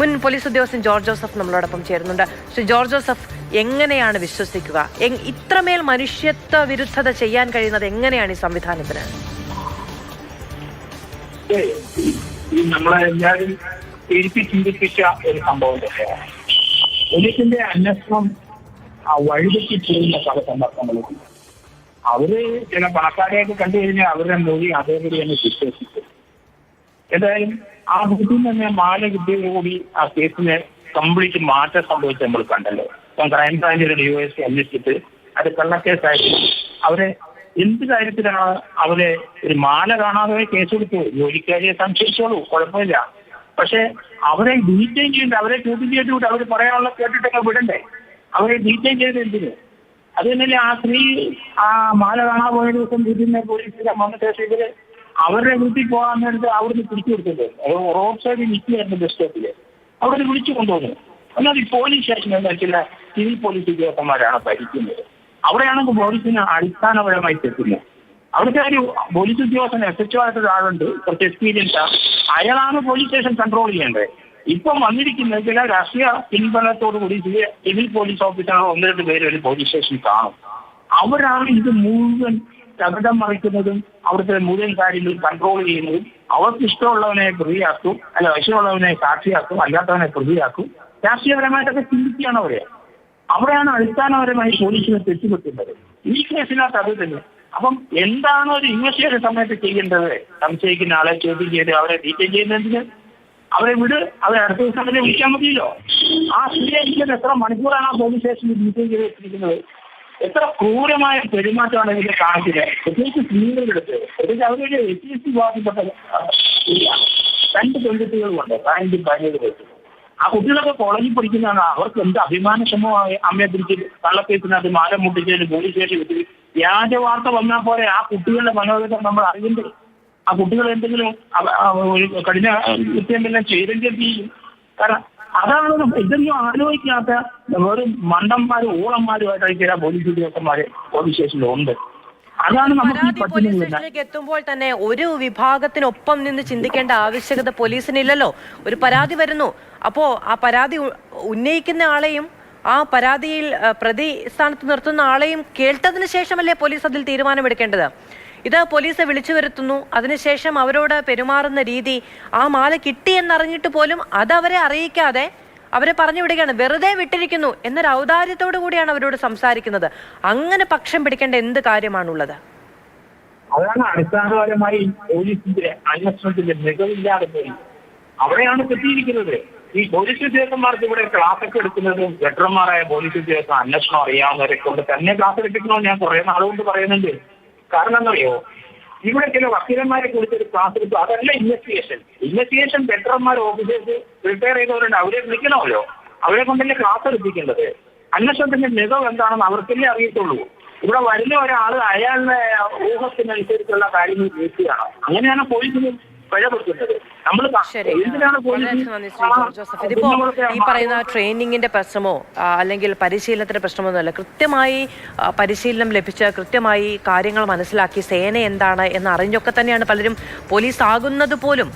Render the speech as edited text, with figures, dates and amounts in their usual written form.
മുൻ പോലീസ് ഉദ്യോഗസ്ഥൻ George Joseph നമ്മളോടൊപ്പം ചേരുന്നുണ്ട്. ശ്രീ ജോർജ് ജോസഫ്, എങ്ങനെയാണ് വിശ്വസിക്കുക? ഇത്രമേൽ മനുഷ്യത്വ വിരുദ്ധത ചെയ്യാൻ കഴിയുന്നത് എങ്ങനെയാണ് ഈ സംവിധാനത്തിന്? നമ്മളെല്ലാവരും എഴുതി ചിന്തിപ്പിച്ച ഒരു സംഭവം തന്നെയാണ്. പോലീസിന്റെ അന്വേഷണം വഴിതെറ്റി പോകുന്ന പല സന്ദർഭങ്ങളും അവര് ചില പണക്കാരെയൊക്കെ കണ്ടു കഴിഞ്ഞാൽ അവരുടെ മൊഴി അതേപടി തന്നെ വിശ്വസിക്കും. എന്തായാലും ആ വീട്ടിൽ തന്നെ മാല കിട്ടിയതോടുകൂടി ആ കേസിന് കംപ്ലീറ്റ് മാറ്റം സംഭവിച്ച് നമ്മൾ കണ്ടല്ലോ. ഇപ്പം ക്രൈംബ്രാഞ്ചിന്റെ DOSP അന്വേഷിച്ചിട്ട് അത് കള്ളക്കേസായിട്ട് അവരെ എന്ത് കാര്യത്തിലാണ് അവരെ ഒരു മാല കാണാതെ കേസെടുത്തു. ജോലിക്കാരിയെ സംശയിച്ചോളൂ, കുഴപ്പമില്ല. പക്ഷെ അവരെ ഡീറ്റെയിൻ ചെയ്യേണ്ട, അവരെ ചോദ്യം ചെയ്തിട്ട് അവർ പറയാനുള്ള കേട്ടിട്ടൊക്കെ വിടണ്ടേ? അവരെ ഡീറ്റെയിൻ ചെയ്ത് എന്തിന്? അത് തന്നെയല്ലേ ആ സ്ത്രീ ആ മാല കാണാൻ പോയ ദിവസം വീട്ടിൽ നിന്ന് പോലീസിന്റെ വന്ന ശേഷം ഇവര് അവരുടെ വീട്ടിൽ പോകാൻ നേരത്ത് അവിടുന്ന് പിടിച്ചു കൊടുത്തത്. റോഡ് സൈഡിൽ നിൽക്കുകയായിരുന്നു ബസ് സ്റ്റോപ്പില്. അവിടെ വിളിച്ചു കൊണ്ടുപോകുന്നു. എന്നാൽ ഈ പോലീസ് സ്റ്റേഷനിൽ ചില സിവിൽ പോലീസ് ഉദ്യോഗസ്ഥന്മാരാണ് ഭരിക്കുന്നത്. അവിടെയാണെങ്കിൽ പോലീസിന് അടിസ്ഥാനപരമായി തെറ്റുന്നത്. അവിടുത്തെ ഒരു പോലീസ് ഉദ്യോഗസ്ഥൻ SHO ആയിട്ടൊരാളുണ്ട്, കുറച്ച് എക്സ്പീരിയൻസ് ആണ്. അയാളാണ് പോലീസ് സ്റ്റേഷൻ കൺട്രോൾ ചെയ്യേണ്ടത്. ഇപ്പം വന്നിരിക്കുന്ന ചില രാഷ്ട്രീയ പിൻബലത്തോടുകൂടി സിവിൽ പോലീസ് ഓഫീസറാണ് 1-2 പേര് ഒരു പോലീസ് സ്റ്റേഷനിൽ കാണും. അവരാണ് ഇത് മുഴുവൻ ശബ്ദം മറിക്കുന്നതും അവിടുത്തെ മുഴുവൻ കാര്യങ്ങളും കൺട്രോൾ ചെയ്യുന്നതും. അവർക്ക് ഇഷ്ടമുള്ളവനെ പ്രതിയാക്കും, അല്ല ഇഷ്ടമുള്ളവനെ സാക്ഷിയാക്കും, അല്ലാത്തവനെ പ്രതിയാക്കും. രാഷ്ട്രീയപരമായിട്ടൊക്കെ ചിന്തിക്കുകയാണ് അവരെ. അവിടെയാണ് അടിസ്ഥാനപരമായി പോലീസിനെ തെറ്റുപറ്റുന്നത്. ഈ കേസിനകത്ത് അത് തന്നെ. അപ്പം എന്താണ് ഒരു ഇൻവെസ്റ്റിഗേഷൻ സമയത്ത് ചെയ്യേണ്ടത്? സംശയിക്കുന്ന ആളെ ചോദ്യം ചെയ്ത് അവരെ ഡീറ്റെയിൻ ചെയ്യുന്നതിന് അവരെ വിട്, അവരെ അടുത്ത ദിവസം അവരെ വിളിക്കാൻ മതിയല്ലോ. ആ സ്ത്രീയെ എത്ര മണിക്കൂറാണ് ആ പോലീസ് സ്റ്റേഷനിൽ ഡീറ്റെയിൻ ചെയ്ത് വെച്ചിരിക്കുന്നത്? എത്ര ക്രൂരമായ പെരുമാറ്റമാണ് ഇതിന്റെ കാണിച്ചത്. പ്രത്യേകിച്ച് സ്ത്രീകളുടെ അടുത്ത്, പ്രത്യേകിച്ച് അവരുടെ SC വിഭാഗത്തിൽപ്പെട്ട 2 പെൺകുട്ടികളുമുണ്ട്, 15 വയസ്സ്. ആ കുട്ടികളൊക്കെ കോളേജിൽ പഠിക്കുന്നതാണ്. അവർക്ക് എന്ത് അഭിമാനക്ഷമമായ അമ്മയെ പിടിച്ച് കള്ളക്കേസിനകത്ത് മാല മുട്ടിച്ചതിന് പോലീസ് സ്റ്റേഷൻ വിട്ട് വ്യാജ വാർത്ത വന്നാൽ പോലെ ആ കുട്ടികളുടെ മനോവേദന നമ്മൾ അറിയണ്ടേ? ആ കുട്ടികൾ എന്തെങ്കിലും ഒരു കഠിന കൃത്യമെല്ലാം ചെയ്തെങ്കിൽ ചെയ്യും. കാരണം അതാണ് ഇതൊന്നും ആലോചിക്കാത്ത വെറും മണ്ടന്മാരും ഊളന്മാരുമായിട്ടായി ചില പോലീസ് ഉദ്യോഗസ്ഥന്മാര് പോലീസ് സ്റ്റേഷനിലുണ്ട്. അതാണ് നമുക്ക് പോലീസ് സ്റ്റേഷനിലേക്ക് എത്തുമ്പോൾ തന്നെ ഒരു വിഭാഗത്തിനൊപ്പം നിന്ന് ചിന്തിക്കേണ്ട ആവശ്യകത പോലീസിനില്ലല്ലോ. ഒരു പരാതി വരുന്നു, അപ്പോ ആ പരാതി ഉന്നയിക്കുന്ന ആളെയും ആ പരാതിയിൽ പ്രതി സ്ഥാനത്ത് നിർത്തുന്ന ആളെയും കേട്ടതിന് ശേഷമല്ലേ പോലീസ് അതിൽ തീരുമാനമെടുക്കേണ്ടത്? ഇത് പോലീസ് വിളിച്ചു വരുത്തുന്നു, അതിനുശേഷം അവരോട് പെരുമാറുന്ന രീതി, ആ മാല കിട്ടിയെന്നറിഞ്ഞിട്ട് പോലും അതവരെ അറിയിക്കാതെ അവരെ പറഞ്ഞു വിടുകയാണ്, വെറുതെ വിട്ടിരിക്കുന്നു എന്നൊരു ഔദാര്യത്തോടു കൂടിയാണ് അവരോട് സംസാരിക്കുന്നത്. അങ്ങനെ പക്ഷം പിടിക്കേണ്ട എന്ത് കാര്യമാണുള്ളത്? അതാണ് അടിസ്ഥാനപരമായി പോലീസിന്റെ അന്വേഷണത്തിന്റെ മികവില്ലാതെ പോയി അവിടെയാണ് തെറ്റിയിരിക്കുന്നത്. ഈ പോലീസ് ഉദ്യോഗസ്ഥന്മാർക്ക് ഇവിടെ ക്ലാസ് ഒക്കെ എടുക്കുന്നതും വെറ്ററന്മാരായ പോലീസ് ഉദ്യോഗസ്ഥർ അന്വേഷണം അറിയാവുന്നവരെ കൊണ്ട് തന്നെ ക്ലാസ് എടുപ്പിക്കണമെന്ന് ഞാൻ കുറെ നാളുകൊണ്ട് പറയുന്നുണ്ട്. കാരണം എന്നറിയോ, ഇവിടെ ചില വക്കീലന്മാരെ കുറിച്ചൊരു ക്ലാസ് എടുത്തു. അതല്ല ഇൻവെസ്റ്റിഗേഷൻ വെറ്ററന്മാർ ഓഫീസേഴ്സ് റിട്ടയർ ചെയ്തവരുണ്ട്, അവരെ വിളിക്കണമല്ലോ. അവരെ കൊണ്ടല്ലേ ക്ലാസ് എടുപ്പിക്കേണ്ടത്. അന്വേഷണത്തിന്റെ മികവ് എന്താണെന്ന് അവർക്കല്ലേ അറിയത്തുള്ളൂ. ഇവിടെ വരുന്ന ഒരാൾ അയാളുടെ ഊഹത്തിനനുസരിച്ചുള്ള കാര്യങ്ങൾ കേൾക്കുകയാണ്. അങ്ങനെയാണ് പോലീസിന് പിഴപ്പെടുത്തുന്നത്. ഇതിപ്പോ ഈ പറയുന്ന ട്രെയിനിങ്ങിന്റെ പ്രശ്നമോ അല്ലെങ്കിൽ പരിശീലനത്തിന്റെ പ്രശ്നമൊന്നുമല്ല. കൃത്യമായി പരിശീലനം ലഭിച്ച് കൃത്യമായി കാര്യങ്ങൾ മനസ്സിലാക്കി സേന എന്താണ് എന്ന് അറിഞ്ഞൊക്കെ തന്നെയാണ് പലരും പോലീസ് ആകുന്നത് പോലും.